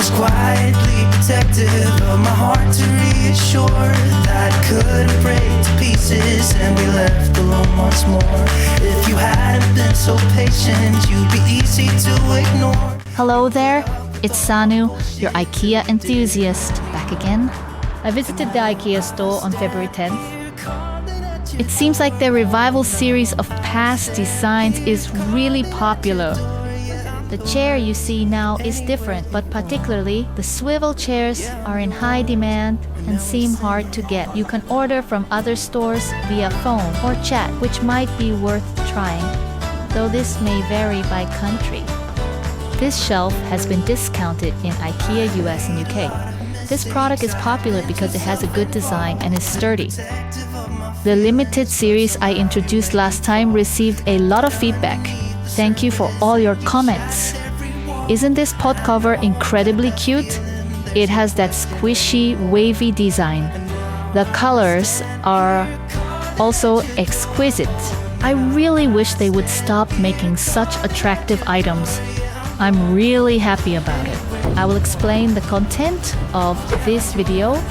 was quietly protective of my heart to reassure that it couldn't break to pieces and be left alone once more. If you hadn't been so patient, you'd be easy to ignore. Hello there, it's Sanu, your IKEA enthusiast, back again. I visited the IKEA store on February 10th. It seems like their revival series of past designs is really popular. The chair you see now is different, but particularly the swivel chairs are in high demand and seem hard to get. You can order from other stores via phone or chat, which might be worth trying, though this may vary by country. This shelf has been discounted in IKEA US and UK. This product is popular because it has a good design and is sturdy. The limited series I introduced last time received a lot of feedback. Thank you for all your comments. Isn't this pot cover incredibly cute? It has that squishy, wavy design. The colors are also exquisite. I really wish they would stop making such attractive items. I'm really happy about it. I will explain the content of this video.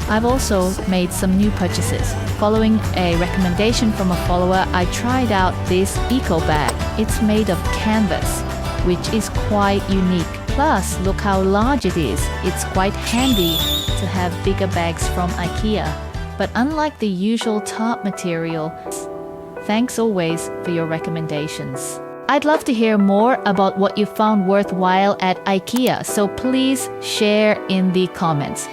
I've also made some new purchases. Following a recommendation from a follower, I tried out this eco bag. It's made of canvas, which is quite unique. Plus, look how large it is. It's quite handy to have bigger bags from IKEA. But unlike the usual top material, thanks always for your recommendations. I'd love to hear more about what you found worthwhile at IKEA, so please share in the comments.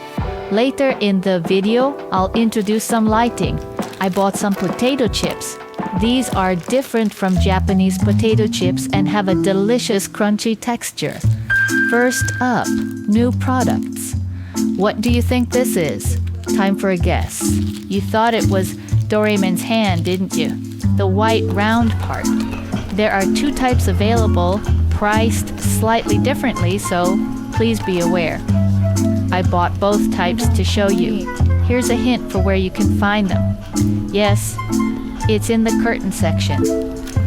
Later in the video, I'll introduce some lighting. I bought some potato chips. These are different from Japanese potato chips and have a delicious crunchy texture. First up, new products. What do you think this is? Time for a guess. You thought it was Doraemon's hand, didn't you? The white round part. There are two types available, priced slightly differently, so please be aware. I bought both types to show you. Here's a hint for where you can find them. Yes, it's in the curtain section.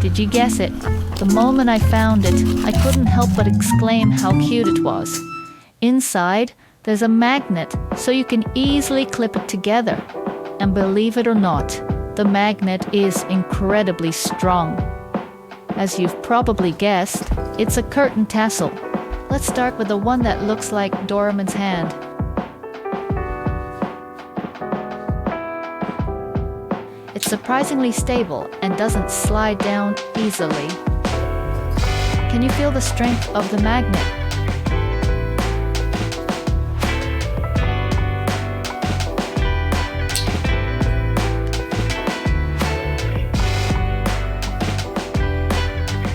Did you guess it? The moment I found it, I couldn't help but exclaim how cute it was. Inside, there's a magnet, so you can easily clip it together. And believe it or not, the magnet is incredibly strong. As you've probably guessed, it's a curtain tassel. Let's start with the one that looks like Doraemon's hand. It's surprisingly stable and doesn't slide down easily. Can you feel the strength of the magnet?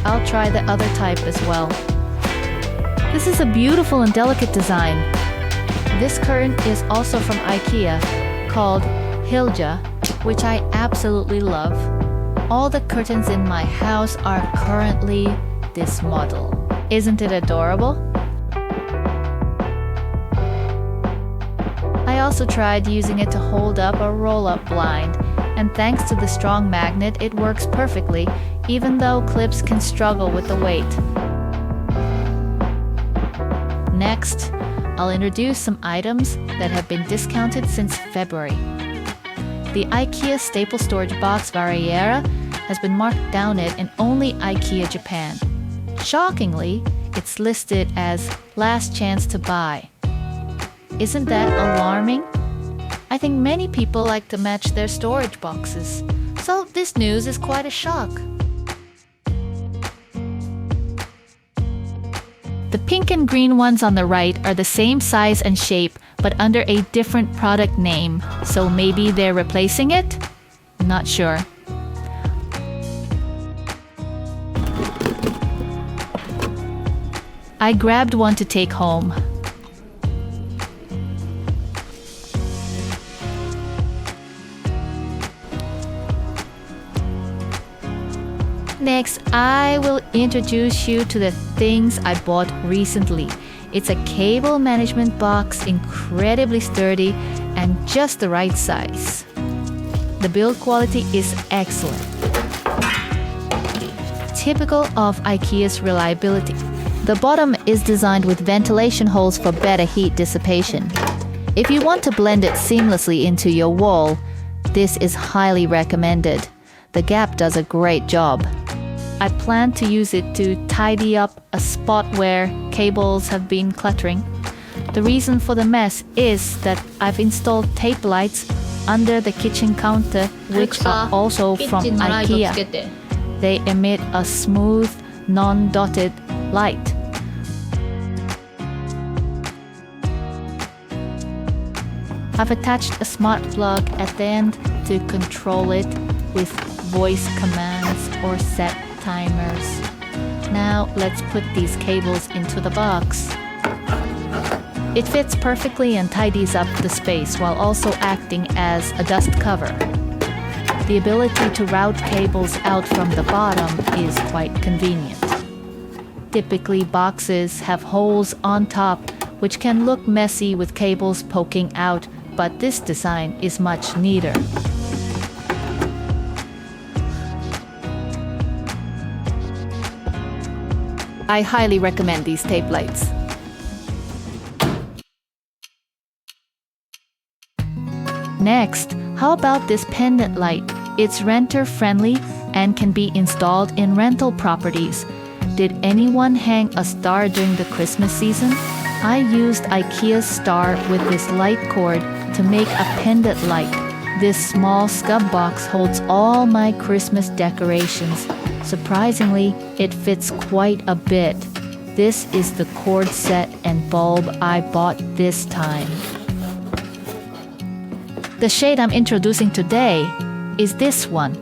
I'll try the other type as well. This is a beautiful and delicate design. This curtain is also from IKEA, called Hilja, which I absolutely love. All the curtains in my house are currently this model. Isn't it adorable? I also tried using it to hold up a roll-up blind, and thanks to the strong magnet, it works perfectly, even though clips can struggle with the weight. Next, I'll introduce some items that have been discounted since February. The IKEA staple storage box VARIERA has been marked down in only IKEA Japan. Shockingly, it's listed as last chance to buy. Isn't that alarming? I think many people like to match their storage boxes, so this news is quite a shock. The pink and green ones on the right are the same size and shape, but under a different product name, so maybe they're replacing it? Not sure. I grabbed one to take home. Next, I will introduce you to the things I bought recently. It's a cable management box, incredibly sturdy and just the right size. The build quality is excellent. Typical of IKEA's reliability. The bottom is designed with ventilation holes for better heat dissipation. If you want to blend it seamlessly into your wall, this is highly recommended. The gap does a great job. I plan to use it to tidy up a spot where cables have been cluttering. The reason for the mess is that I've installed tape lights under the kitchen counter, which are also from IKEA. They emit a smooth, non-dotted light. I've attached a smart plug at the end to control it with voice commands or set timers. Now let's put these cables into the box. It fits perfectly and tidies up the space while also acting as a dust cover. The ability to route cables out from the bottom is quite convenient. Typically, boxes have holes on top, which can look messy with cables poking out, but this design is much neater. I highly recommend these tape lights. Next, how about this pendant light? It's renter-friendly and can be installed in rental properties. Did anyone hang a star during the Christmas season? I used IKEA's star with this light cord to make a pendant light. This small scub box holds all my Christmas decorations. Surprisingly, it fits quite a bit. This is the cord set and bulb I bought this time. The shade I'm introducing today is this one,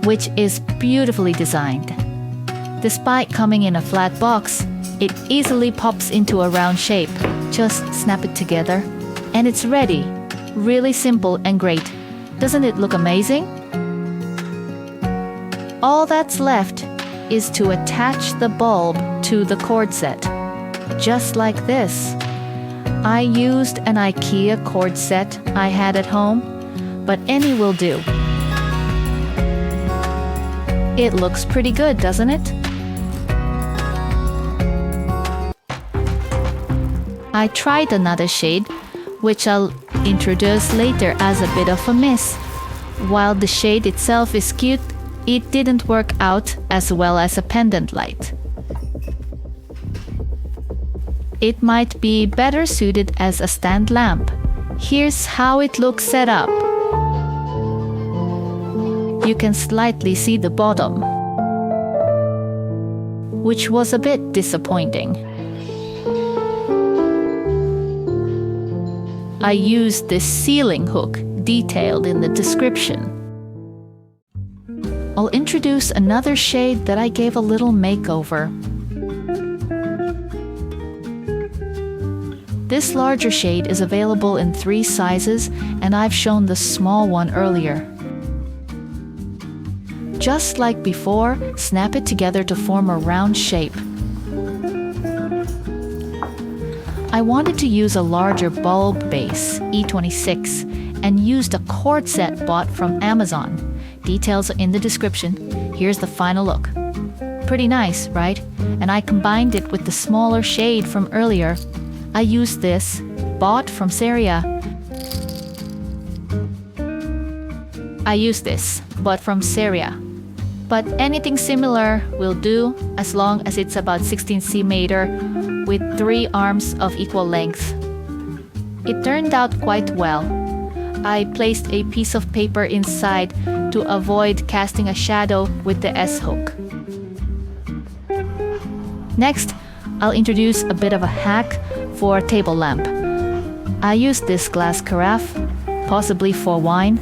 which is beautifully designed. Despite coming in a flat box, it easily pops into a round shape. Just snap it together, and it's ready. Really simple and great. Doesn't it look amazing? All that's left is to attach the bulb to the cord set, just like this. I used an IKEA cord set I had at home, but any will do. It looks pretty good, doesn't it? I tried another shade, which I'll introduce later as a bit of a miss. While the shade itself is cute, it didn't work out as well as a pendant light. It might be better suited as a stand lamp. Here's how it looks set up. You can slightly see the bottom, which was a bit disappointing. I used this ceiling hook detailed in the description. I'll introduce another shade that I gave a little makeover. This larger shade is available in 3 sizes, and I've shown the small one earlier. Just like before, snap it together to form a round shape. I wanted to use a larger bulb base, E26, and used a cord set bought from Amazon. Details are in the description. Here's the final look. Pretty nice, right? And I combined it with the smaller shade from earlier. I used this, bought from Syria. But anything similar will do as long as it's about 16 cm with 3 arms of equal length. It turned out quite well. I placed a piece of paper inside to avoid casting a shadow with the S-hook. Next, I'll introduce a bit of a hack for a table lamp. I used this glass carafe, possibly for wine,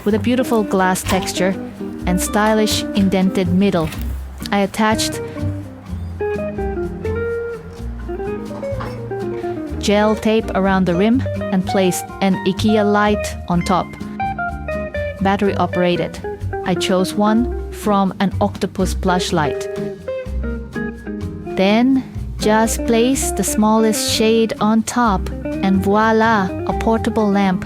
with a beautiful glass texture and stylish indented middle. I attached gel tape around the rim and placed an IKEA light on top. Battery operated. I chose one from an octopus plush light. Then just place the smallest shade on top and voila, a portable lamp.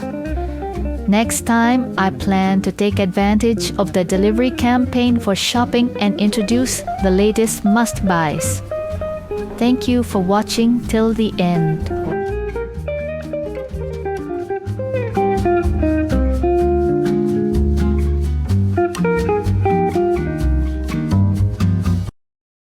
Next time, I plan to take advantage of the delivery campaign for shopping and introduce the latest must-buys. Thank you for watching till the end.